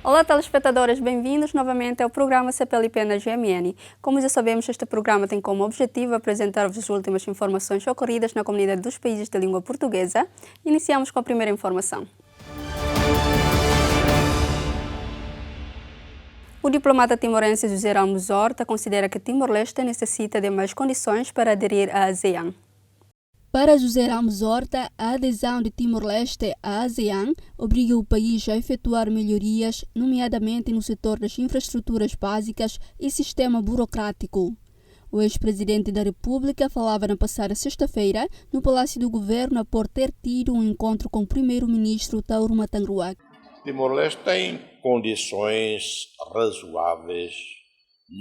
Olá, telespectadores, bem-vindos novamente ao programa CPLP na GMN. Como já sabemos, este programa tem como objetivo apresentar-vos as últimas informações ocorridas na comunidade dos países de língua portuguesa. Iniciamos com a primeira informação. O diplomata timorense José Ramos Horta considera que Timor-Leste necessita de mais condições para aderir à ASEAN. Para José Ramos Horta, a adesão de Timor-Leste à ASEAN obriga o país a efetuar melhorias, nomeadamente no setor das infraestruturas básicas e sistema burocrático. O ex-presidente da República falava na passada sexta-feira no Palácio do Governo após ter tido um encontro com o primeiro-ministro Tauro Matanruac. Timor-Leste tem condições razoáveis,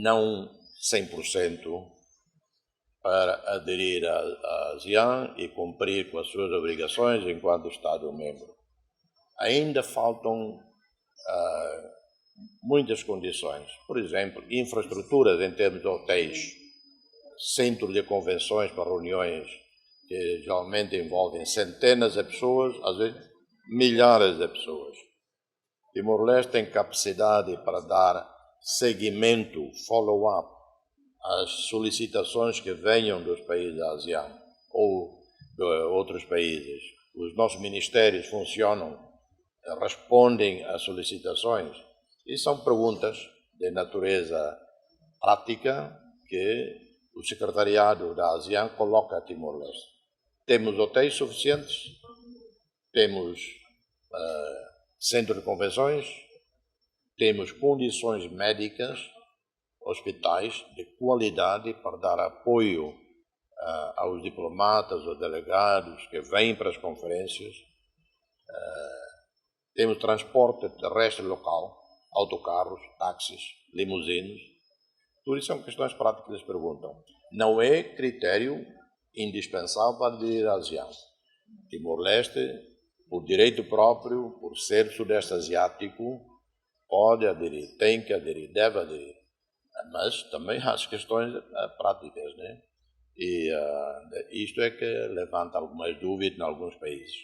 não 100%, para aderir à ASEAN e cumprir com as suas obrigações enquanto Estado-membro. Ainda faltam muitas condições. Por exemplo, infraestruturas em termos de hotéis, centro de convenções para reuniões que geralmente envolvem centenas de pessoas, às vezes milhares de pessoas. Timor-Leste tem capacidade para dar seguimento, follow-up, às solicitações que venham dos países da ASEAN ou de outros países. Os nossos ministérios funcionam, respondem às solicitações e são perguntas de natureza prática que o secretariado da ASEAN coloca a Timor-Leste. Temos hotéis suficientes, temos centro de convenções, temos condições médicas, hospitais de qualidade para dar apoio aos diplomatas, aos delegados que vêm para as conferências. Temos transporte terrestre local, autocarros, táxis, limusines. Tudo isso são questões práticas que eles perguntam. Não é critério indispensável para aderir à ASEAN. Timor-Leste, por direito próprio, por ser sudeste asiático, pode aderir, tem que aderir, deve aderir. Mas também há as questões práticas, né? E isto é que levanta algumas dúvidas em alguns países.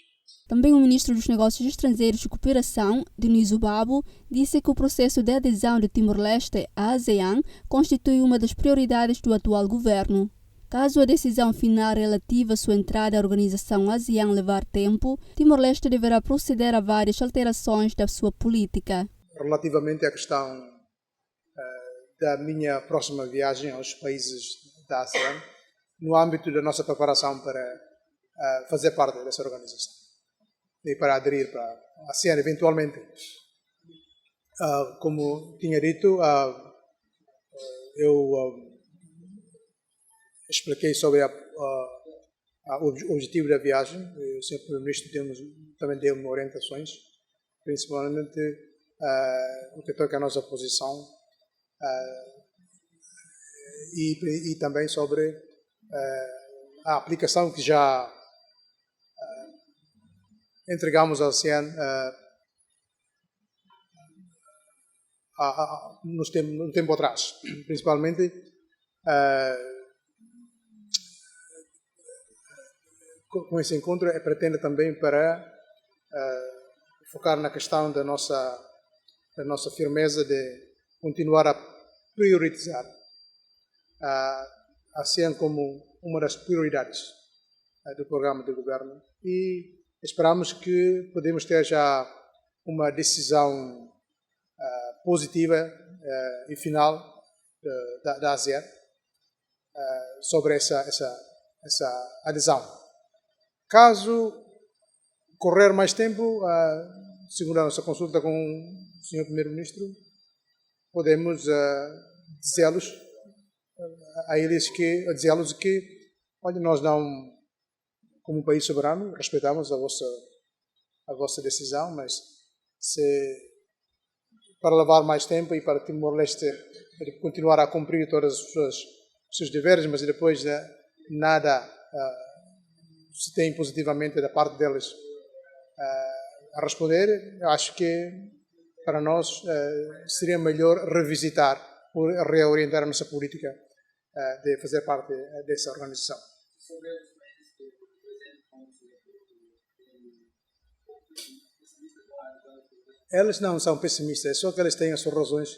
Também o ministro dos Negócios Estrangeiros e Cooperação, Dionísio Babo, disse que o processo de adesão de Timor-Leste à ASEAN constitui uma das prioridades do atual governo. Caso a decisão final relativa à sua entrada à organização ASEAN levar tempo, Timor-Leste deverá proceder a várias alterações da sua política. Relativamente à questão da minha próxima viagem aos países da ASEAN, no âmbito da nossa preparação para fazer parte dessa organização e para aderir para a ASEAN eventualmente. Como tinha dito, eu expliquei sobre o objetivo da viagem. O Sr. Primeiro-Ministro também deu-me orientações, principalmente o que toca à nossa posição, e também sobre a aplicação que já entregamos à ASEAN um tempo atrás. Principalmente com esse encontro pretende também para focar na questão da nossa firmeza de continuar a priorizar a ASEAN como uma das prioridades do programa de governo e esperamos que podemos ter já uma decisão positiva e final da ASEAN sobre essa adesão. Caso correr mais tempo, segundo a nossa consulta com o Sr. Primeiro-Ministro, podemos dizê-los que olha, nós não, como um país soberano, respeitamos a vossa decisão, mas para levar mais tempo e para Timor-Leste continuar a cumprir todos os seus deveres, mas depois nada se tem positivamente da parte deles a responder, eu acho que para nós seria melhor revisitar ou reorientar a nossa política de fazer parte dessa organização. Eles não são pessimistas, é só que eles têm as suas razões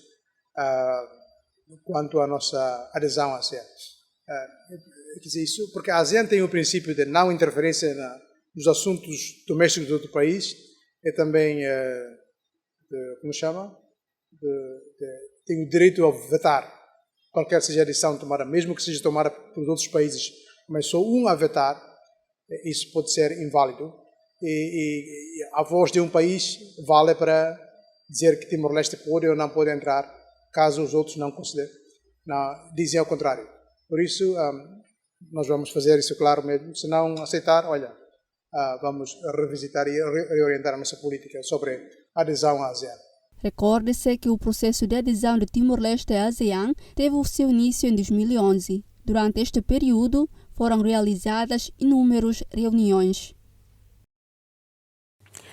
quanto à nossa adesão à ASEAN. Quer dizer, isso, porque a ASEAN tem o princípio de não interferência nos assuntos domésticos do outro país, e também, como chama? Tem o direito a vetar qualquer seja a decisão tomada, mesmo que seja tomada por outros países, mas só um a vetar, isso pode ser inválido. E a voz de um país vale para dizer que Timor-Leste pode ou não pode entrar, caso os outros não considerem, dizem ao contrário. Por isso, nós vamos fazer isso claro mesmo. Se não aceitar, olha, vamos revisitar e reorientar a nossa política sobre a adesão à ASEAN. Recorde-se que o processo de adesão de Timor-Leste à ASEAN teve o seu início em 2011. Durante este período, foram realizadas inúmeras reuniões.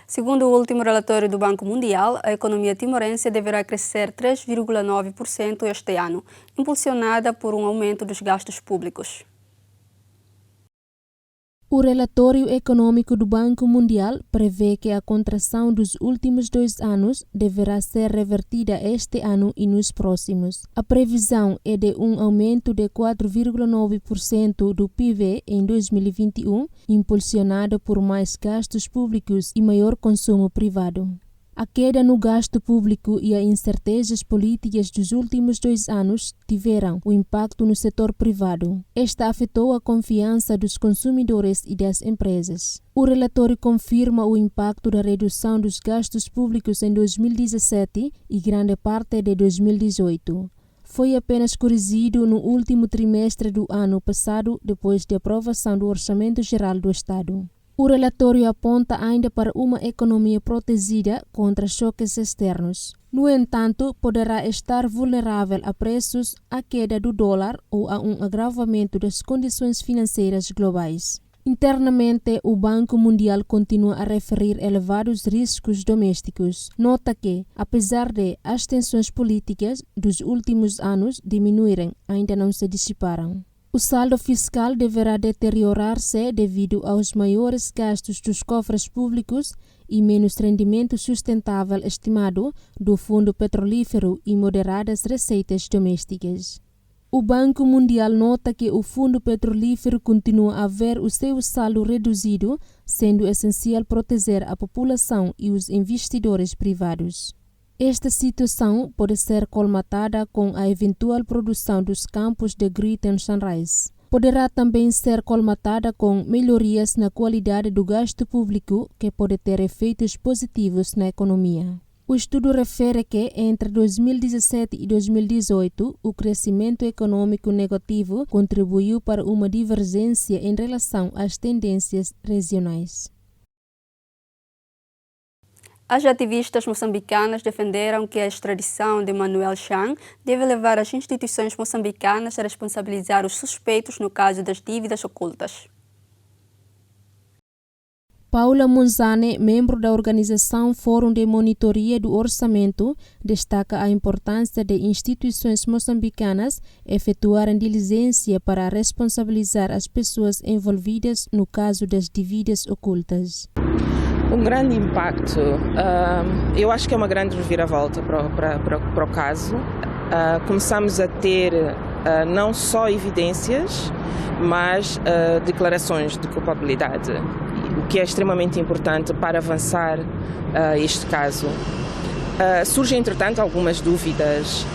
Segundo o último relatório do Banco Mundial, a economia timorense deverá crescer 3,9% este ano, impulsionada por um aumento dos gastos públicos. O relatório econômico do Banco Mundial prevê que a contração dos últimos 2 anos deverá ser revertida este ano e nos próximos. A previsão é de um aumento de 4,9% do PIB em 2021, impulsionado por mais gastos públicos e maior consumo privado. A queda no gasto público e as incertezas políticas dos últimos 2 anos tiveram um impacto no setor privado. Esta afetou a confiança dos consumidores e das empresas. O relatório confirma o impacto da redução dos gastos públicos em 2017 e grande parte de 2018. Foi apenas corrigido no último trimestre do ano passado, depois da aprovação do Orçamento Geral do Estado. O relatório aponta ainda para uma economia protegida contra choques externos. No entanto, poderá estar vulnerável a preços, à queda do dólar ou a um agravamento das condições financeiras globais. Internamente, o Banco Mundial continua a referir elevados riscos domésticos. Nota que, apesar de as tensões políticas dos últimos anos diminuírem, ainda não se dissiparam. O saldo fiscal deverá deteriorar-se devido aos maiores gastos dos cofres públicos e menos rendimento sustentável estimado do fundo petrolífero e moderadas receitas domésticas. O Banco Mundial nota que o fundo petrolífero continua a ver o seu saldo reduzido, sendo essencial proteger a população e os investidores privados. Esta situação pode ser colmatada com a eventual produção dos campos de Greater Sunrise. Poderá também ser colmatada com melhorias na qualidade do gasto público, que pode ter efeitos positivos na economia. O estudo refere que, entre 2017 e 2018, o crescimento econômico negativo contribuiu para uma divergência em relação às tendências regionais. As ativistas moçambicanas defenderam que a extradição de Manuel Chan deve levar as instituições moçambicanas a responsabilizar os suspeitos no caso das dívidas ocultas. Paula Monzane, membro da organização Fórum de Monitoria do Orçamento, destaca a importância de instituições moçambicanas efetuarem diligência para responsabilizar as pessoas envolvidas no caso das dívidas ocultas. Um grande impacto, eu acho que é uma grande reviravolta para o caso. Começamos a ter não só evidências, mas declarações de culpabilidade, o que é extremamente importante para avançar este caso. Surgem, entretanto, algumas dúvidas.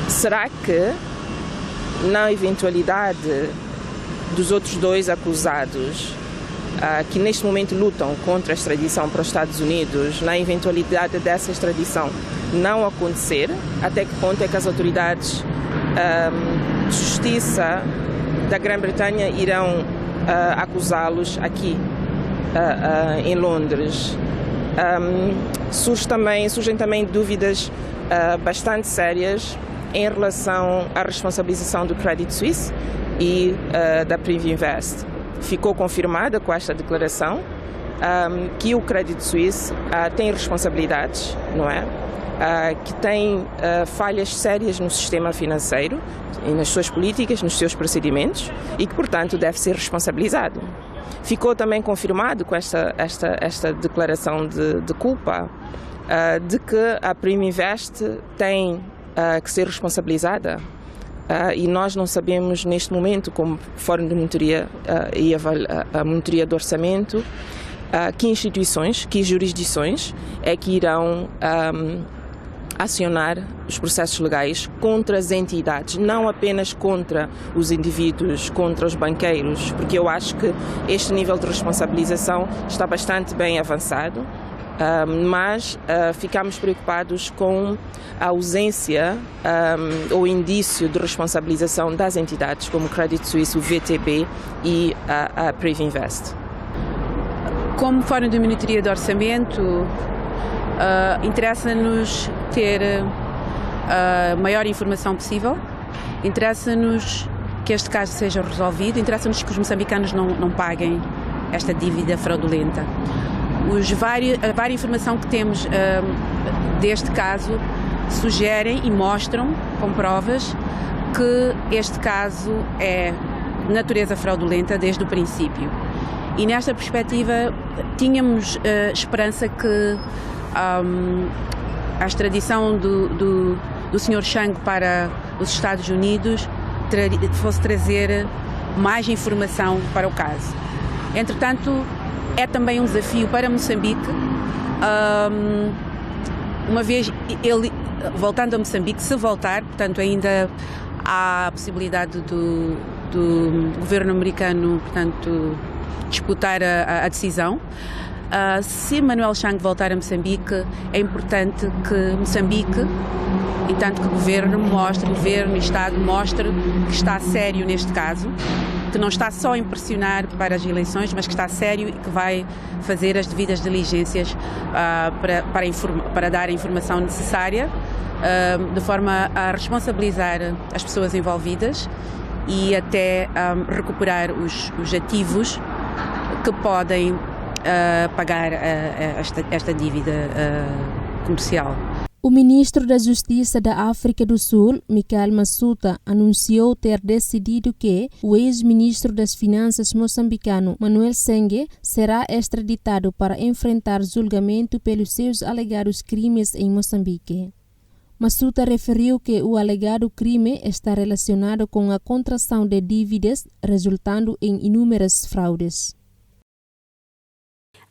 Será que, na eventualidade dos outros 2 acusados, que neste momento lutam contra a extradição para os Estados Unidos, na eventualidade dessa extradição não acontecer, até que ponto é que as autoridades de justiça da Grã-Bretanha irão acusá-los aqui em Londres? Surgem também dúvidas bastante sérias em relação à responsabilização do Credit Suisse e da Privinvest. Ficou confirmada com esta declaração que o Credit Suisse tem responsabilidades, não é? Que tem falhas sérias no sistema financeiro, nas suas políticas, nos seus procedimentos e que, portanto, deve ser responsabilizado. Ficou também confirmado com esta declaração de culpa de que a Priminvest tem que ser responsabilizada. E nós não sabemos neste momento, como Fórum de Monitoria e a Monitoria do Orçamento, que instituições, que jurisdições é que irão acionar os processos legais contra as entidades, não apenas contra os indivíduos, contra os banqueiros, porque eu acho que este nível de responsabilização está bastante bem avançado, mas ficamos preocupados com a ausência ou indício de responsabilização das entidades, como o Credit Suisse, o VTB e a Priminvest. Como Fórum de Monitoria do Orçamento, interessa-nos ter a maior informação possível, interessa-nos que este caso seja resolvido, interessa-nos que os moçambicanos não paguem esta dívida fraudulenta. A vária informação que temos deste caso sugerem e mostram com provas que este caso é de natureza fraudulenta desde o princípio. E nesta perspectiva tínhamos esperança que a extradição do Sr. Chang para os Estados Unidos fosse trazer mais informação para o caso. Entretanto, é também um desafio para Moçambique, uma vez ele voltando a Moçambique, se voltar, portanto ainda há a possibilidade do governo americano, portanto, disputar a decisão. Se Manuel Chang voltar a Moçambique, é importante que Moçambique, e tanto que o governo e Estado mostre que está sério neste caso, que não está só a impressionar para as eleições, mas que está sério e que vai fazer as devidas diligências para dar a informação necessária, de forma a responsabilizar as pessoas envolvidas e até recuperar os ativos que podem pagar esta dívida comercial. O ministro da Justiça da África do Sul, Michael Massuta, anunciou ter decidido que o ex-ministro das Finanças moçambicano, Manuel Senge, será extraditado para enfrentar julgamento pelos seus alegados crimes em Moçambique. Massuta referiu que o alegado crime está relacionado com a contração de dívidas, resultando em inúmeras fraudes.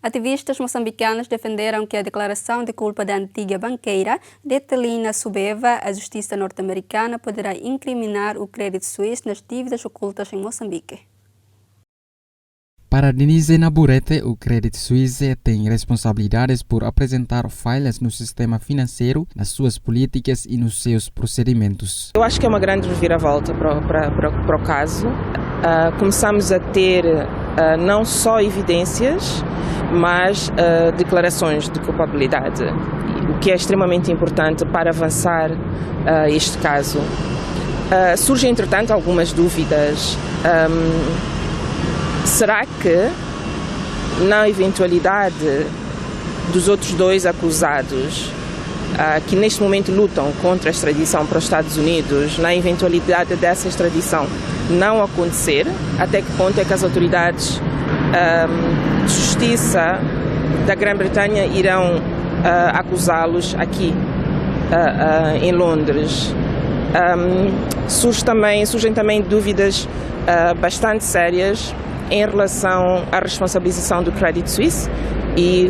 Ativistas moçambicanos defenderam que a declaração de culpa da antiga banqueira Detelina Subeva, a justiça norte-americana, poderá incriminar o Credit Suisse nas dívidas ocultas em Moçambique. Para Denise Naburete, o Credit Suisse tem responsabilidades por apresentar falhas no sistema financeiro, nas suas políticas e nos seus procedimentos. Eu acho que é uma grande reviravolta para o caso. Começamos a ter não só evidências, mas declarações de culpabilidade, o que é extremamente importante para avançar este caso. Surgem, entretanto, algumas dúvidas. Será que, na eventualidade dos outros dois acusados, que neste momento lutam contra a extradição para os Estados Unidos, na eventualidade dessa extradição não acontecer, até que ponto é que as autoridades de justiça da Grã-Bretanha irão acusá-los aqui em Londres? Surgem também dúvidas bastante sérias em relação à responsabilização do Credit Suisse e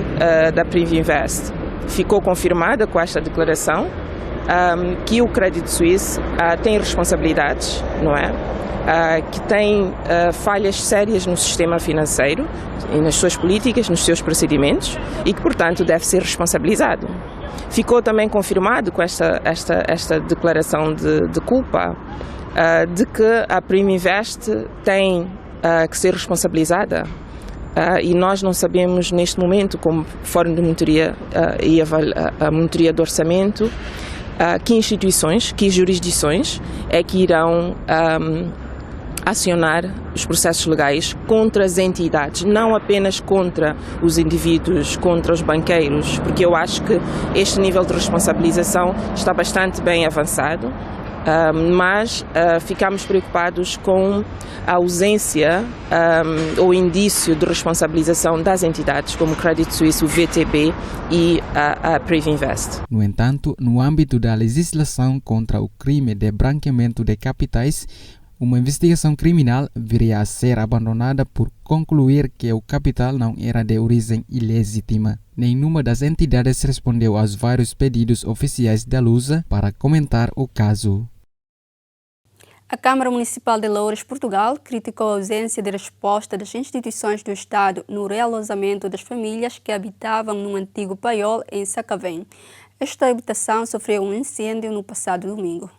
da Priminvest. Ficou confirmada com esta declaração que o Credit Suisse tem responsabilidades, não é? Que tem falhas sérias no sistema financeiro e nas suas políticas, nos seus procedimentos e que, portanto, deve ser responsabilizado. Ficou também confirmado com esta declaração de culpa de que a Priminvest tem que ser responsabilizada. E nós não sabemos neste momento, como Fórum de Monitoria e a Monitoria do Orçamento, que instituições, que jurisdições é que irão acionar os processos legais contra as entidades, não apenas contra os indivíduos, contra os banqueiros, porque eu acho que este nível de responsabilização está bastante bem avançado, mas ficamos preocupados com a ausência ou indício de responsabilização das entidades como o Credit Suisse, o VTB e a Previnvest. No entanto, no âmbito da legislação contra o crime de branqueamento de capitais, uma investigação criminal viria a ser abandonada por concluir que o capital não era de origem ilegítima. Nenhuma das entidades respondeu aos vários pedidos oficiais da Lusa para comentar o caso. A Câmara Municipal de Loures, Portugal, criticou a ausência de resposta das instituições do Estado no realojamento das famílias que habitavam num antigo paiol em Sacavém. Esta habitação sofreu um incêndio no passado domingo.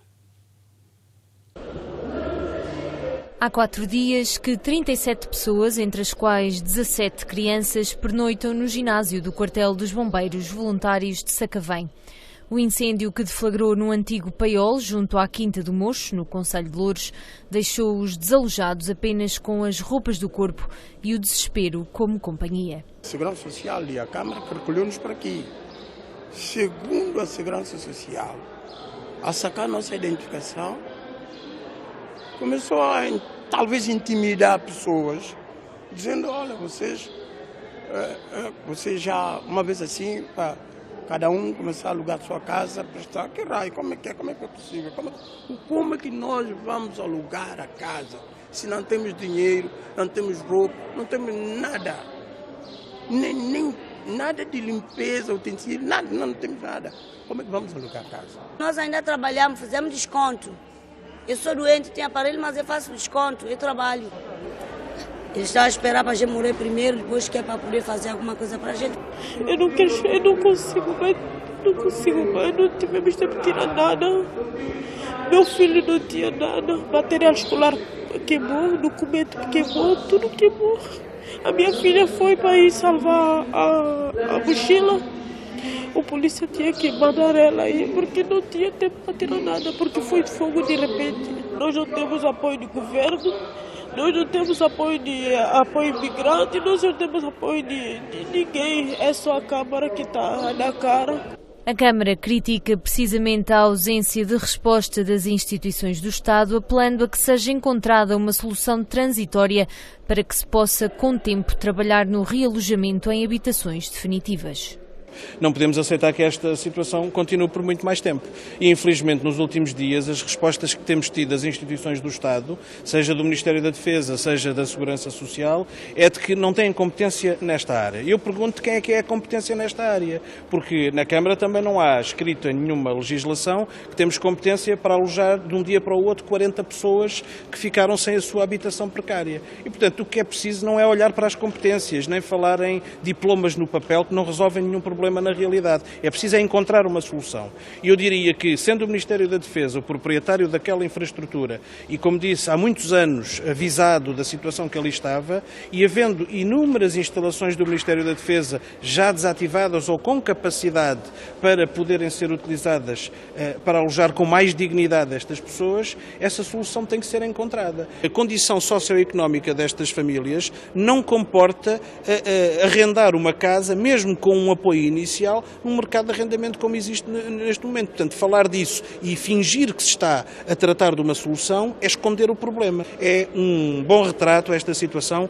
Há 4 dias que 37 pessoas, entre as quais 17 crianças, pernoitam no ginásio do quartel dos bombeiros voluntários de Sacavém. O incêndio que deflagrou no antigo paiol, junto à Quinta do Mocho, no concelho de Loures, deixou os desalojados apenas com as roupas do corpo e o desespero como companhia. A Segurança Social e a Câmara que recolheu-nos para aqui. Segundo a Segurança Social, a sacar nossa identificação, começou a talvez intimidar pessoas, dizendo, olha, vocês já, uma vez assim, cada um começar a alugar sua casa, prestar, que raio, como é que é possível? Como é que nós vamos alugar a casa se não temos dinheiro, não temos roupa, não temos nada, nem nada de limpeza, utensílio, nada, não temos nada. Como é que vamos alugar a casa? Nós ainda trabalhamos, fizemos desconto. Eu sou doente, tenho aparelho, mas eu faço desconto, eu trabalho. Ele está a esperar para a gente morrer primeiro, depois que é para poder fazer alguma coisa para a gente. Eu não consigo mais, não tivemos tempo de tirar nada. Meu filho não tinha nada, material escolar queimou, documento queimou, tudo queimou. A minha filha foi para ir salvar a mochila. O polícia tinha que mandar ela aí, porque não tinha tempo para tirar nada, porque foi fogo de repente. Nós não temos apoio de governo, nós não temos apoio imigrante, nós não temos apoio de ninguém, é só a Câmara que está na cara. A Câmara critica precisamente a ausência de resposta das instituições do Estado, apelando a que seja encontrada uma solução transitória para que se possa, com tempo, trabalhar no realojamento em habitações definitivas. Não podemos aceitar que esta situação continue por muito mais tempo. E, infelizmente, nos últimos dias, as respostas que temos tido das instituições do Estado, seja do Ministério da Defesa, seja da Segurança Social, é de que não têm competência nesta área. Eu pergunto quem é que é a competência nesta área, porque na Câmara também não há escrita nenhuma legislação que temos competência para alojar de um dia para o outro 40 pessoas que ficaram sem a sua habitação precária. E, portanto, o que é preciso não é olhar para as competências, nem falar em diplomas no papel que não resolvem nenhum problema na realidade. É preciso encontrar uma solução. E eu diria que, sendo o Ministério da Defesa o proprietário daquela infraestrutura e, como disse, há muitos anos avisado da situação que ali estava e havendo inúmeras instalações do Ministério da Defesa já desativadas ou com capacidade para poderem ser utilizadas para alojar com mais dignidade estas pessoas, essa solução tem que ser encontrada. A condição socioeconómica destas famílias não comporta arrendar uma casa, mesmo com um apoio inicial, num mercado de arrendamento como existe neste momento. Portanto, falar disso e fingir que se está a tratar de uma solução é esconder o problema. É um bom retrato esta situação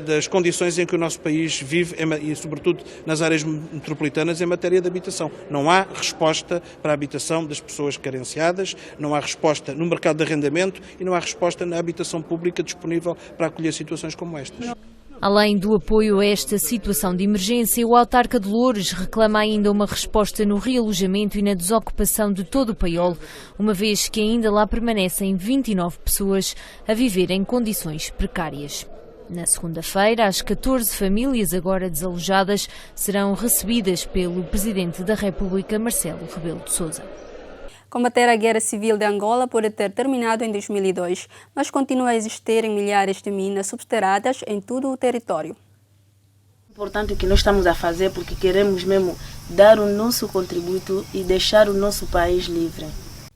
das condições em que o nosso país vive e, sobretudo, nas áreas metropolitanas em matéria de habitação. Não há resposta para a habitação das pessoas carenciadas, não há resposta no mercado de arrendamento e não há resposta na habitação pública disponível para acolher situações como estas. Além do apoio a esta situação de emergência, o autarca de Loures reclama ainda uma resposta no realojamento e na desocupação de todo o paiol, uma vez que ainda lá permanecem 29 pessoas a viver em condições precárias. Na segunda-feira, as 14 famílias agora desalojadas serão recebidas pelo Presidente da República, Marcelo Rebelo de Sousa. Combater a guerra civil de Angola pode ter terminado em 2002, mas continua a existirem milhares de minas subterrâneas em todo o território. É importante o que nós estamos a fazer porque queremos mesmo dar o nosso contributo e deixar o nosso país livre.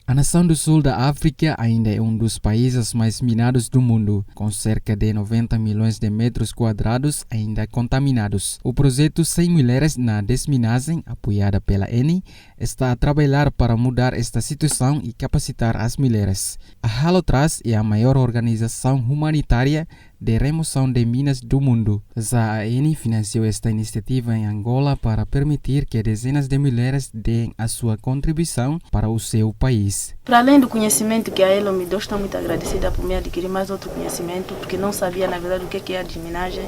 A nação do sul da África ainda é um dos países mais minados do mundo, com cerca de 90 milhões de metros quadrados ainda contaminados. O projeto 100 Mulheres na Desminagem, apoiado pela ENI, está a trabalhar para mudar esta situação e capacitar as mulheres. A Halotras é a maior organização humanitária de remoção de minas do mundo. Já a ENI financiou esta iniciativa em Angola para permitir que dezenas de mulheres deem a sua contribuição para o seu país. Para além do conhecimento que a Elo me deu, estou muito agradecida por me adquirir mais outro conhecimento, porque não sabia na verdade o que é a desminagem.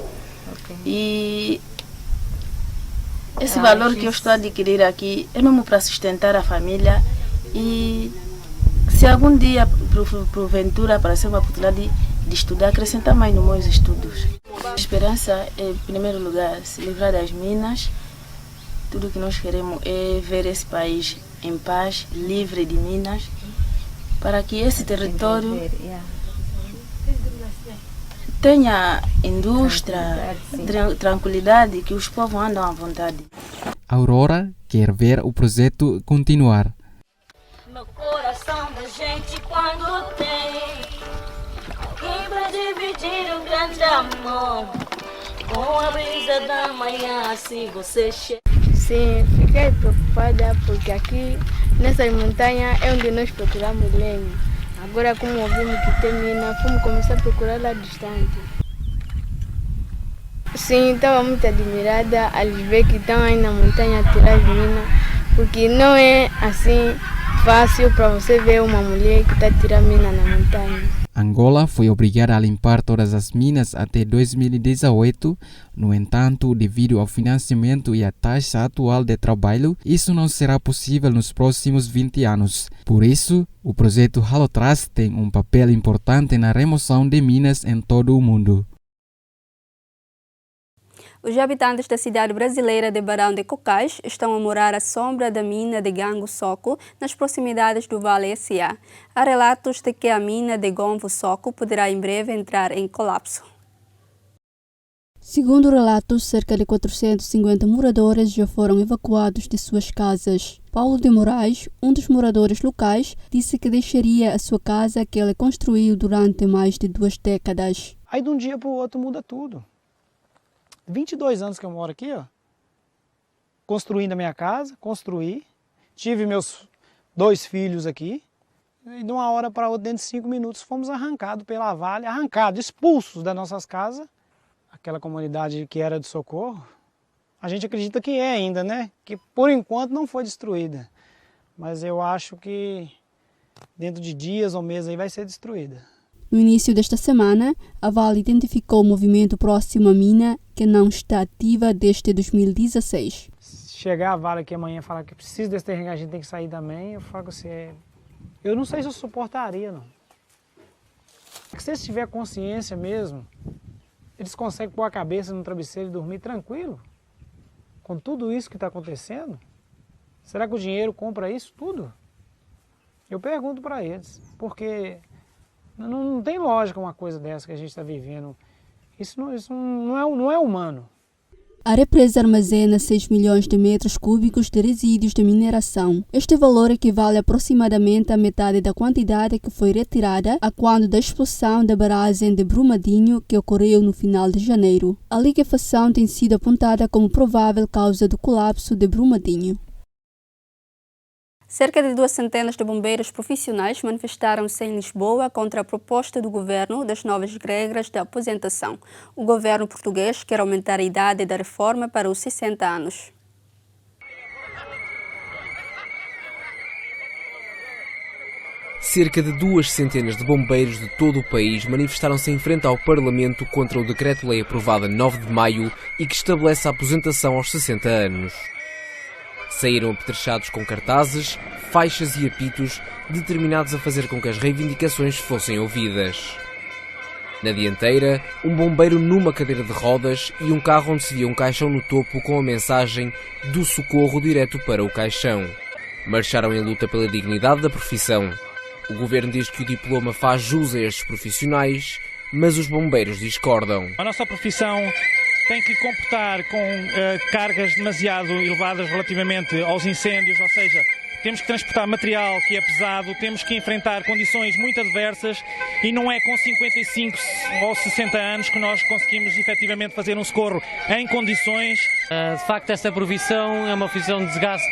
E esse valor que eu estou a adquirir aqui é mesmo para sustentar a família, e se algum dia, porventura, aparecer uma oportunidade de estudar, acrescentar mais nos meus estudos. A esperança é, em primeiro lugar, se livrar das minas. Tudo o que nós queremos é ver esse país em paz, livre de minas, para que esse território tenha indústria, tranquilidade, que os povos andam à vontade. Aurora quer ver o projeto continuar. No coração da gente quando tem alguém pra dividir um grande amor, com a brisa da manhã assim você chega. Sim, fiquei preocupada porque aqui nessas montanhas é onde nós procuramos lenha. Agora, como ouvimos que tem mina, fomos começar a procurar lá distante. Sim, estava muito admirada ao ver que estão aí na montanha a tirar as minas, porque não é assim fácil para você ver uma mulher que está a tirar mina na montanha. Angola foi obrigada a limpar todas as minas até 2018. No entanto, devido ao financiamento e à taxa atual de trabalho, isso não será possível nos próximos 20 anos. Por isso, o projeto Halotras tem um papel importante na remoção de minas em todo o mundo. Os habitantes da cidade brasileira de Barão de Cocais estão a morar à sombra da mina de Gango Soco, nas proximidades do Vale S.A. Há relatos de que a mina de Gonvo Soco poderá em breve entrar em colapso. Segundo relatos, cerca de 450 moradores já foram evacuados de suas casas. Paulo de Moraes, um dos moradores locais, disse que deixaria a sua casa que ele construiu durante mais de 2 décadas. Aí de um dia para o outro muda tudo. 22 anos que eu moro aqui, ó, construindo a minha casa, tive meus 2 filhos aqui, e de uma hora para outra, dentro de 5 minutos, fomos arrancados pela Vale, expulsos das nossas casas. Aquela comunidade que era de Socorro, a gente acredita que é ainda, né? Que por enquanto não foi destruída, mas eu acho que dentro de dias ou meses aí vai ser destruída. No início desta semana, a Vale identificou o movimento próximo à mina, que não está ativa desde 2016. Chegar a Vale aqui amanhã e falar que precisa desse terreno, a gente tem que sair também, eu falo assim, eu não sei se eu suportaria, não. Porque se eles tiverem consciência mesmo, eles conseguem pôr a cabeça no travesseiro e dormir tranquilo? Com tudo isso que está acontecendo? Será que o dinheiro compra isso tudo? Eu pergunto para eles, porque não tem lógica uma coisa dessa que a gente está vivendo. Isso não é humano. A represa armazena 6 milhões de metros cúbicos de resíduos de mineração. Este valor equivale aproximadamente à metade da quantidade que foi retirada a quando da explosão da barragem de Brumadinho, que ocorreu no final de janeiro. A liquefação tem sido apontada como provável causa do colapso de Brumadinho. Cerca de 200 de bombeiros profissionais manifestaram-se em Lisboa contra a proposta do governo das novas regras de aposentação. O governo português quer aumentar a idade da reforma para os 60 anos. Cerca de 200 de bombeiros de todo o país manifestaram-se em frente ao Parlamento contra o decreto-lei aprovado a 9 de maio e que estabelece a aposentação aos 60 anos. Saíram apetrechados com cartazes, faixas e apitos, determinados a fazer com que as reivindicações fossem ouvidas. Na dianteira, um bombeiro numa cadeira de rodas e um carro onde se via um caixão no topo com a mensagem do socorro direto para o caixão. Marcharam em luta pela dignidade da profissão. O governo diz que o diploma faz jus a estes profissionais, mas os bombeiros discordam. A nossa profissão tem que comportar com cargas demasiado elevadas relativamente aos incêndios, ou seja, temos que transportar material que é pesado, temos que enfrentar condições muito adversas e não é com 55 ou 60 anos que nós conseguimos efetivamente fazer um socorro em condições. De facto, esta profissão é uma profissão de desgaste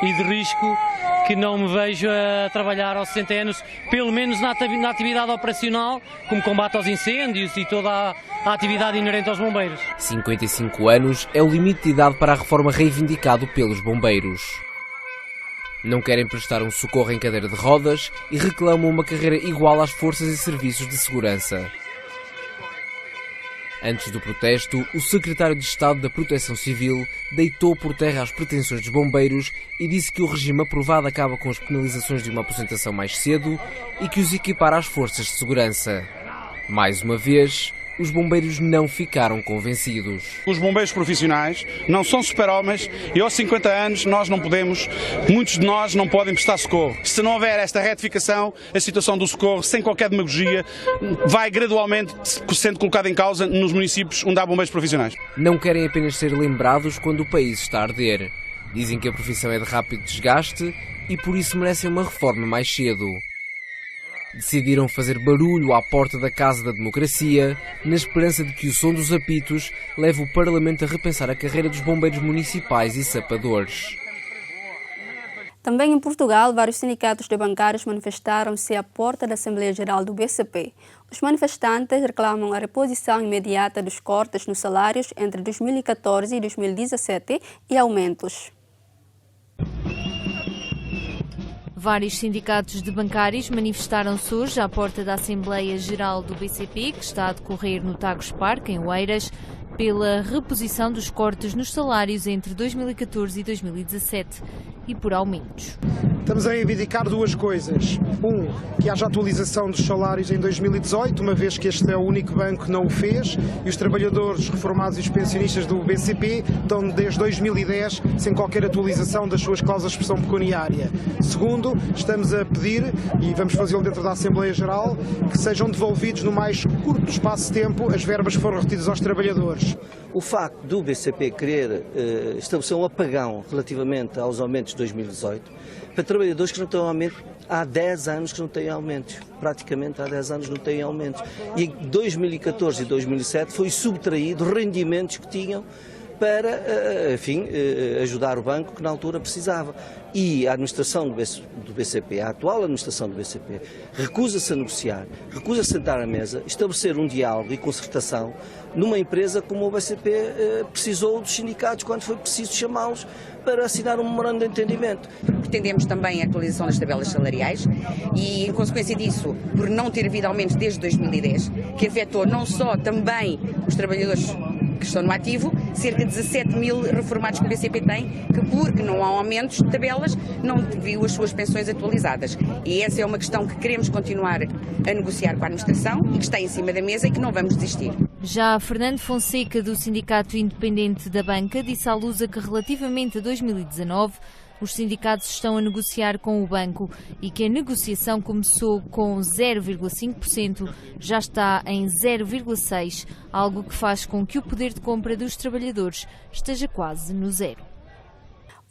e de risco que não me vejo a trabalhar aos 60 anos, pelo menos na atividade operacional, como combate aos incêndios e toda a atividade inerente aos bombeiros. 55 anos é o limite de idade para a reforma reivindicado pelos bombeiros. Não querem prestar um socorro em cadeira de rodas e reclamam uma carreira igual às forças e serviços de segurança. Antes do protesto, o secretário de Estado da Proteção Civil deitou por terra as pretensões dos bombeiros e disse que o regime aprovado acaba com as penalizações de uma aposentação mais cedo e que os equipara às forças de segurança. Mais uma vez, os bombeiros não ficaram convencidos. Os bombeiros profissionais não são super-homens e aos 50 anos muitos de nós não podem prestar socorro. Se não houver esta retificação, a situação do socorro, sem qualquer demagogia, vai gradualmente sendo colocada em causa nos municípios onde há bombeiros profissionais. Não querem apenas ser lembrados quando o país está a arder. Dizem que a profissão é de rápido desgaste e por isso merecem uma reforma mais cedo. Decidiram fazer barulho à porta da Casa da Democracia, na esperança de que o som dos apitos leve o Parlamento a repensar a carreira dos bombeiros municipais e sapadores. Também em Portugal, vários sindicatos de bancários manifestaram-se à porta da Assembleia Geral do BCP. Os manifestantes reclamam a reposição imediata dos cortes nos salários entre 2014 e 2017 e aumentos. Vários sindicatos de bancários manifestaram-se hoje à porta da Assembleia Geral do BCP, que está a decorrer no Tagus Park, em Oeiras, pela reposição dos cortes nos salários entre 2014 e 2017 e por aumentos. Estamos a reivindicar duas coisas. Que haja atualização dos salários em 2018, uma vez que este é o único banco que não o fez, e os trabalhadores reformados e os pensionistas do BCP estão desde 2010 sem qualquer atualização das suas cláusulas de expressão pecuniária. Segundo, estamos a pedir, e vamos fazê-lo dentro da Assembleia Geral, que sejam devolvidos no mais curto espaço de tempo as verbas que foram retidas aos trabalhadores. O facto do BCP querer estabelecer um apagão relativamente aos aumentos de 2018, para trabalhadores que não têm aumento há 10 anos que não têm aumentos, praticamente há 10 anos não têm aumentos. E em 2014 e 2007 foi subtraído rendimentos que tinham para, enfim, ajudar o banco que na altura precisava. E a administração do BCP, a atual administração do BCP, recusa-se a negociar, recusa-se a sentar à mesa, estabelecer um diálogo e concertação numa empresa como o BCP precisou dos sindicatos quando foi preciso chamá-los para assinar um memorando de entendimento. Pretendemos também a atualização das tabelas salariais e, em consequência disso, por não ter havido aumentos desde 2010, que afetou não só também os trabalhadores que estão no ativo, cerca de 17 mil reformados que o BCP tem, que porque não há aumentos de tabelas, não viu as suas pensões atualizadas. E essa é uma questão que queremos continuar a negociar com a administração e que está em cima da mesa e que não vamos desistir. Já Fernando Fonseca, do Sindicato Independente da Banca, disse à Lusa que relativamente a 2019 os sindicatos estão a negociar com o banco e que a negociação começou com 0,5%, já está em 0,6%, algo que faz com que o poder de compra dos trabalhadores esteja quase no zero.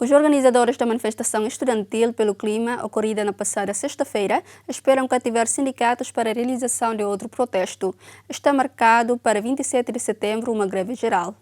Os organizadores da manifestação estudantil pelo clima, ocorrida na passada sexta-feira, esperam cativar sindicatos para a realização de outro protesto. Está marcado para 27 de setembro uma greve geral.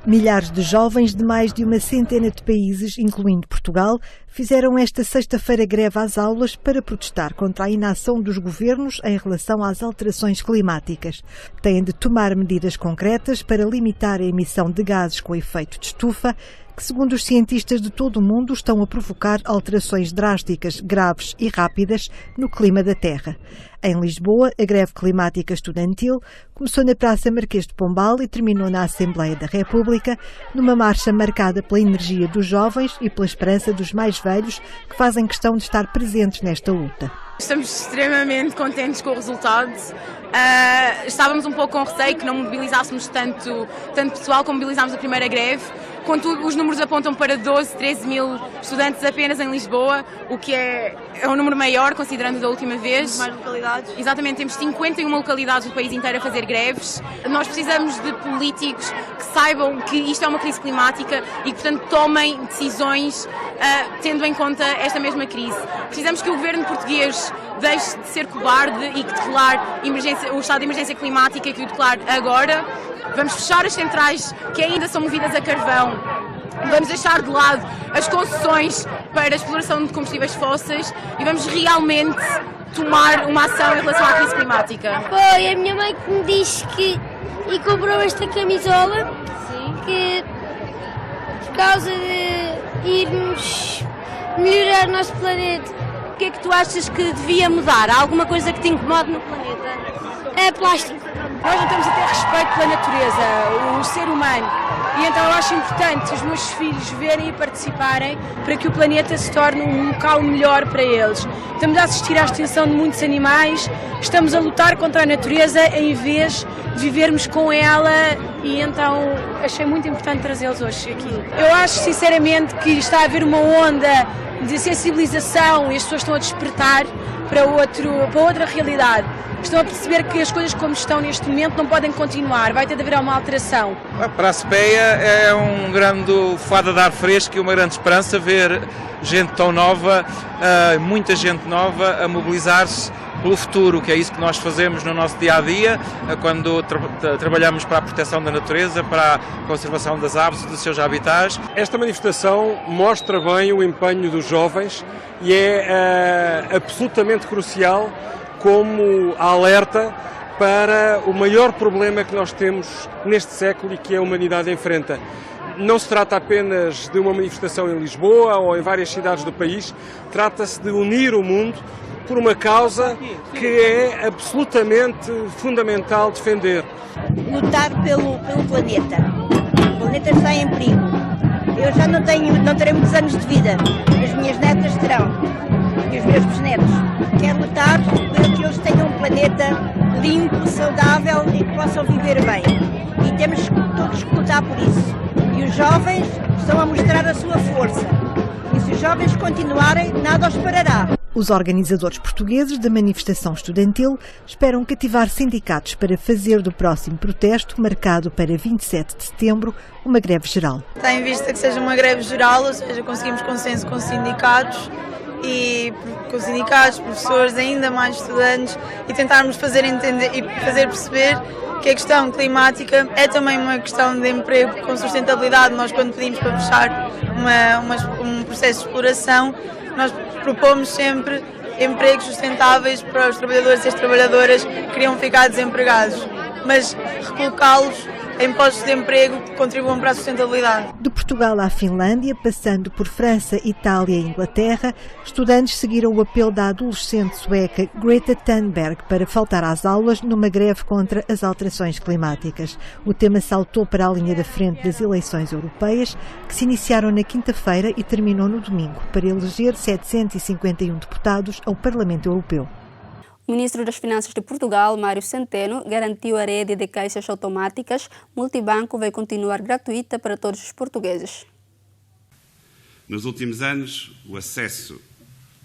Milhares de jovens de mais de uma centena de países, incluindo Portugal, fizeram esta sexta-feira greve às aulas para protestar contra a inação dos governos em relação às alterações climáticas. Têm de tomar medidas concretas para limitar a emissão de gases com efeito de estufa, que, segundo os cientistas de todo o mundo, estão a provocar alterações drásticas, graves e rápidas no clima da Terra. Em Lisboa, a greve climática estudantil começou na Praça Marquês de Pombal e terminou na Assembleia da República, numa marcha marcada pela energia dos jovens e pela esperança dos mais velhos, que fazem questão de estar presentes nesta luta. Estamos extremamente contentes com o resultado. Estávamos um pouco com receio que não mobilizássemos tanto pessoal como mobilizámos a primeira greve. Contudo, os números apontam para 13 mil estudantes apenas em Lisboa, o que é um número maior, considerando da última vez. Mais localidades? Exatamente, temos 51 localidades do país inteiro a fazer greves. Nós precisamos de políticos que saibam que isto é uma crise climática e que, portanto, tomem decisões tendo em conta esta mesma crise. Precisamos que o governo português deixe de ser cobarde e que declare o estado de emergência climática, que o declare agora. Vamos fechar as centrais que ainda são movidas a carvão. Vamos deixar de lado as concessões para a exploração de combustíveis fósseis e vamos realmente tomar uma ação em relação à crise climática. Foi a minha mãe que me disse e comprou esta camisola. Sim. Que por causa de irmos melhorar o nosso planeta. O que é que tu achas que devia mudar? Há alguma coisa que te incomode no planeta? É plástico. Nós não temos a ter respeito pela natureza, o ser humano. E então eu acho importante os meus filhos verem e participarem para que o planeta se torne um local melhor para eles. Estamos a assistir à extinção de muitos animais, estamos a lutar contra a natureza em vez de vivermos com ela, e então achei muito importante trazê-los hoje aqui. Eu acho sinceramente que está a haver uma onda de sensibilização e as pessoas estão a despertar para outra realidade. Estão a perceber que as coisas como estão neste momento não podem continuar, vai ter de haver uma alteração. Para a CPEA é um grande fado de ar fresco e uma grande esperança ver gente tão nova, muita gente nova a mobilizar-se pelo futuro, que é isso que nós fazemos no nosso dia-a-dia, quando trabalhamos para a proteção da natureza, para a conservação das aves e dos seus habitats. Esta manifestação mostra bem o empenho dos jovens e é absolutamente crucial como alerta para o maior problema que nós temos neste século e que a humanidade enfrenta. Não se trata apenas de uma manifestação em Lisboa ou em várias cidades do país, trata-se de unir o mundo por uma causa que é absolutamente fundamental defender. Lutar pelo planeta. O planeta está em perigo. Eu já não terei muitos anos de vida, as minhas netas terão, e os meus bisnetos. Quero lutar para que eles tenham um planeta limpo, saudável e que possam viver bem. E temos todos que lutar por isso. E os jovens estão a mostrar a sua força. E se os jovens continuarem, nada os parará. Os organizadores portugueses da manifestação estudantil esperam cativar sindicatos para fazer do próximo protesto, marcado para 27 de setembro, uma greve geral. Está em vista que seja uma greve geral, ou seja, conseguimos consenso com os sindicatos e com os sindicatos, professores, ainda mais estudantes, e tentarmos fazer entender e fazer perceber que a questão climática é também uma questão de emprego com sustentabilidade. Nós, quando pedimos para fechar um processo de exploração, nós propomos sempre empregos sustentáveis para os trabalhadores e as trabalhadoras que queriam ficar desempregados, mas recolocá-los em postos de emprego que contribuam para a sustentabilidade. De Portugal à Finlândia, passando por França, Itália e Inglaterra, estudantes seguiram o apelo da adolescente sueca Greta Thunberg para faltar às aulas numa greve contra as alterações climáticas. O tema saltou para a linha da frente das eleições europeias, que se iniciaram na quinta-feira e terminou no domingo, para eleger 751 deputados ao Parlamento Europeu. O ministro das Finanças de Portugal, Mário Centeno, garantiu a rede de caixas automáticas multibanco vai continuar gratuita para todos os portugueses. Nos últimos anos, o acesso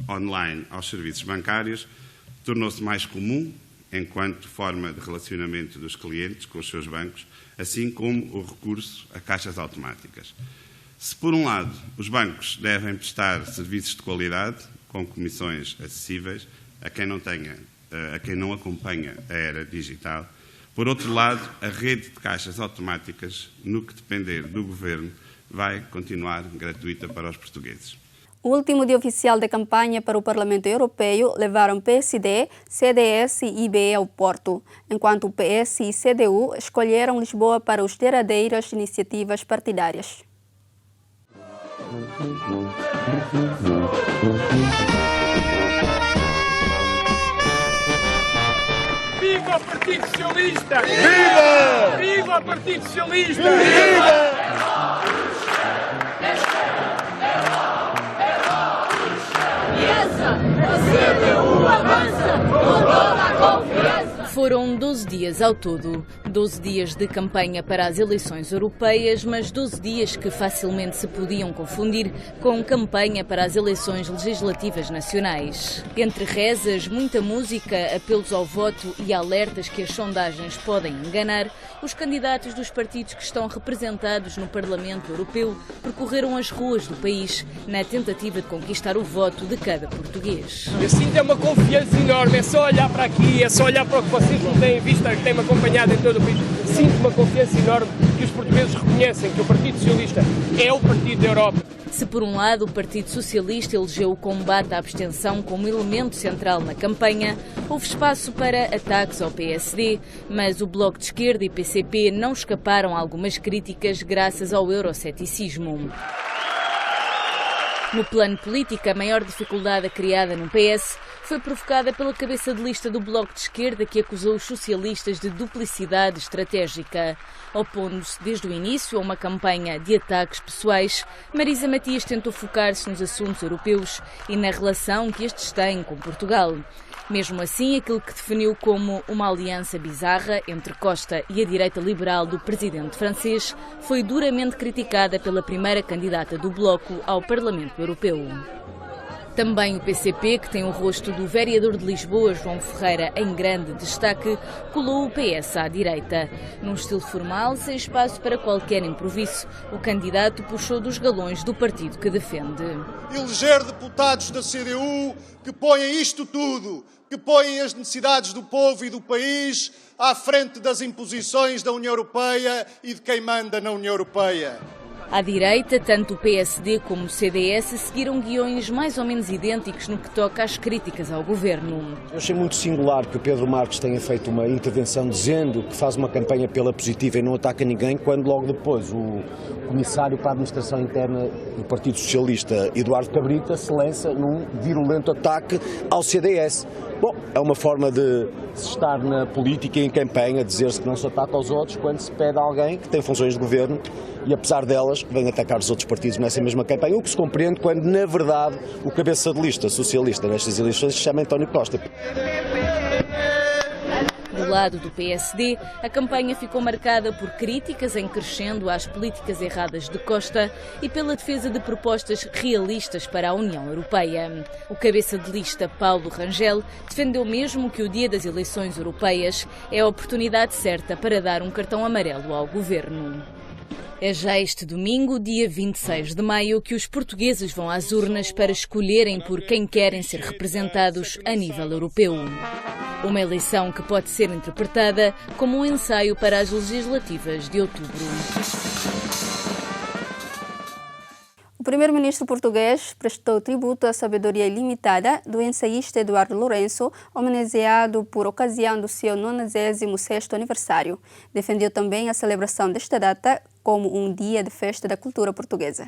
online aos serviços bancários tornou-se mais comum enquanto forma de relacionamento dos clientes com os seus bancos, assim como o recurso a caixas automáticas. Se, por um lado, os bancos devem prestar serviços de qualidade, com comissões acessíveis, a quem não acompanha a era digital. Por outro lado, a rede de caixas automáticas, no que depender do Governo, vai continuar gratuita para os portugueses. O último dia oficial de campanha para o Parlamento Europeu levaram PSD, CDS e IBE ao Porto, enquanto o PS e CDU escolheram Lisboa para as derradeiras iniciativas partidárias. Viva o Partido Socialista! Viva! Viva o Partido Socialista! Viva! A CDU Foram 12 dias ao todo, 12 dias de campanha para as eleições europeias, mas 12 dias que facilmente se podiam confundir com campanha para as eleições legislativas nacionais. Entre rezas, muita música, apelos ao voto e alertas que as sondagens podem enganar, os candidatos dos partidos que estão representados no Parlamento Europeu percorreram as ruas do país na tentativa de conquistar o voto de cada português. Eu sinto uma confiança enorme, é só olhar para aqui, é só olhar para o que vocês não têm visto, que têm-me acompanhado em todo o país. Sinto uma confiança enorme que os portugueses reconhecem que o Partido Socialista é o partido da Europa. Se por um lado o Partido Socialista elegeu o combate à abstenção como elemento central na campanha, houve espaço para ataques ao PSD, mas o Bloco de Esquerda e PCP não escaparam a algumas críticas graças ao euroceticismo. No plano político, a maior dificuldade criada no PS foi provocada pela cabeça de lista do Bloco de Esquerda, que acusou os socialistas de duplicidade estratégica. Opondo-se desde o início a uma campanha de ataques pessoais, Marisa Matias tentou focar-se nos assuntos europeus e na relação que estes têm com Portugal. Mesmo assim, aquilo que definiu como uma aliança bizarra entre Costa e a direita liberal do presidente francês foi duramente criticada pela primeira candidata do Bloco ao Parlamento Europeu. Também o PCP, que tem o rosto do vereador de Lisboa, João Ferreira, em grande destaque, colou o PS à direita. Num estilo formal, sem espaço para qualquer improviso, o candidato puxou dos galões do partido que defende. Eleger deputados da CDU que põem isto tudo, que põem as necessidades do povo e do país à frente das imposições da União Europeia e de quem manda na União Europeia. À direita, tanto o PSD como o CDS seguiram guiões mais ou menos idênticos no que toca às críticas ao governo. Eu achei muito singular que o Pedro Marques tenha feito uma intervenção dizendo que faz uma campanha pela positiva e não ataca ninguém, quando logo depois o comissário para a administração interna do Partido Socialista, Eduardo Cabrita, se lança num virulento ataque ao CDS. Bom, é uma forma de se estar na política e em campanha, dizer-se que não se ataca aos outros, quando se pede a alguém que tem funções de governo e, apesar delas, vem atacar os outros partidos nessa mesma campanha, o que se compreende quando, na verdade, o cabeça de lista socialista nestas eleições se chama António Costa. Do lado do PSD, a campanha ficou marcada por críticas em crescendo às políticas erradas de Costa e pela defesa de propostas realistas para a União Europeia. O cabeça de lista, Paulo Rangel, defendeu mesmo que o dia das eleições europeias é a oportunidade certa para dar um cartão amarelo ao governo. É já este domingo, dia 26 de maio, que os portugueses vão às urnas para escolherem por quem querem ser representados a nível europeu. Uma eleição que pode ser interpretada como um ensaio para as legislativas de outubro. O primeiro-ministro português prestou tributo à sabedoria ilimitada do ensaísta Eduardo Lourenço, homenageado por ocasião do seu 96º aniversário. Defendeu também a celebração desta data como um dia de festa da cultura portuguesa.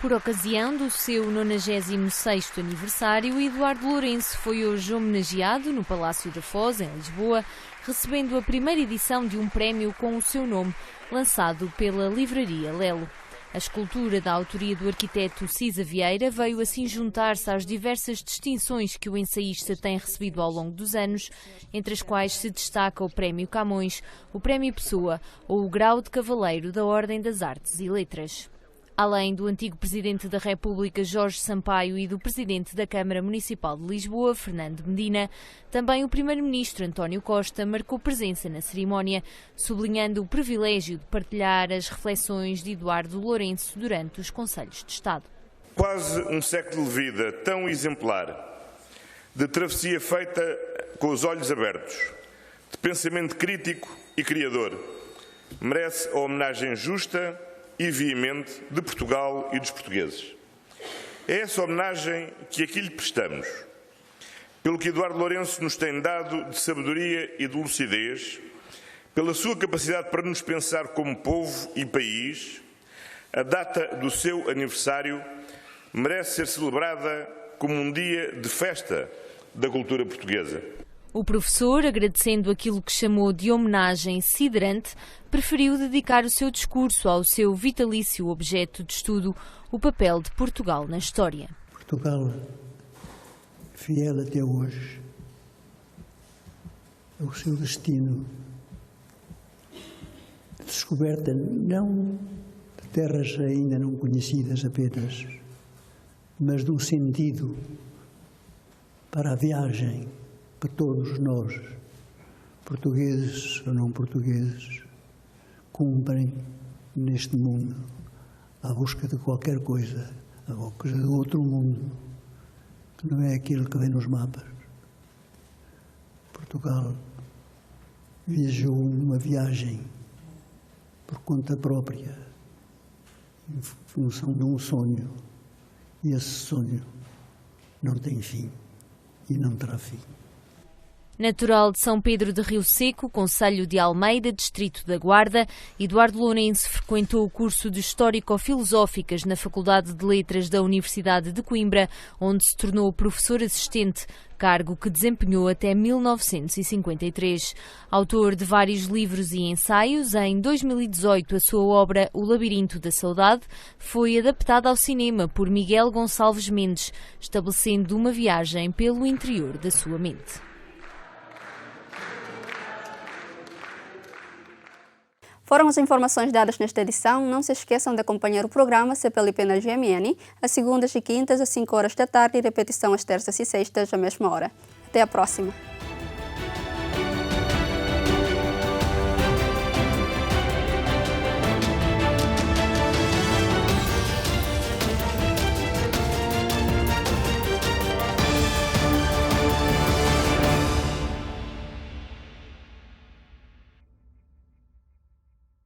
Por ocasião do seu 96º aniversário, Eduardo Lourenço foi hoje homenageado no Palácio da Foz, em Lisboa, recebendo a primeira edição de um prémio com o seu nome, lançado pela Livraria Lelo. A escultura da autoria do arquiteto Cisa Vieira veio assim juntar-se às diversas distinções que o ensaísta tem recebido ao longo dos anos, entre as quais se destaca o Prémio Camões, o Prémio Pessoa ou o Grau de Cavaleiro da Ordem das Artes e Letras. Além do antigo Presidente da República, Jorge Sampaio, e do Presidente da Câmara Municipal de Lisboa, Fernando Medina, também o Primeiro-Ministro, António Costa, marcou presença na cerimónia, sublinhando o privilégio de partilhar as reflexões de Eduardo Lourenço durante os Conselhos de Estado. Quase um século de vida tão exemplar, de travessia feita com os olhos abertos, de pensamento crítico e criador, merece a homenagem justa e veemente de Portugal e dos portugueses. É essa homenagem que aqui lhe prestamos, pelo que Eduardo Lourenço nos tem dado de sabedoria e de lucidez, pela sua capacidade para nos pensar como povo e país. A data do seu aniversário merece ser celebrada como um dia de festa da cultura portuguesa. O professor, agradecendo aquilo que chamou de homenagem siderante, preferiu dedicar o seu discurso ao seu vitalício objeto de estudo, o papel de Portugal na história. Portugal, fiel até hoje, o seu destino. Descoberta não de terras ainda não conhecidas apenas, mas de um sentido para a viagem, para todos nós, portugueses ou não portugueses, cumprem neste mundo à busca de qualquer coisa, à busca de outro mundo, que não é aquilo que vem nos mapas. Portugal viajou uma viagem por conta própria, em função de um sonho, e esse sonho não tem fim e não terá fim. Natural de São Pedro de Rio Seco, concelho de Almeida, distrito da Guarda, Eduardo Lourenço frequentou o curso de Histórico-Filosóficas na Faculdade de Letras da Universidade de Coimbra, onde se tornou professor assistente, cargo que desempenhou até 1953. Autor de vários livros e ensaios, em 2018 a sua obra O Labirinto da Saudade foi adaptada ao cinema por Miguel Gonçalves Mendes, estabelecendo uma viagem pelo interior da sua mente. Foram as informações dadas nesta edição. Não se esqueçam de acompanhar o programa CPLP na GMN, às segundas e quintas, às 5 horas da tarde, e repetição às terças e sextas, à mesma hora. Até a próxima!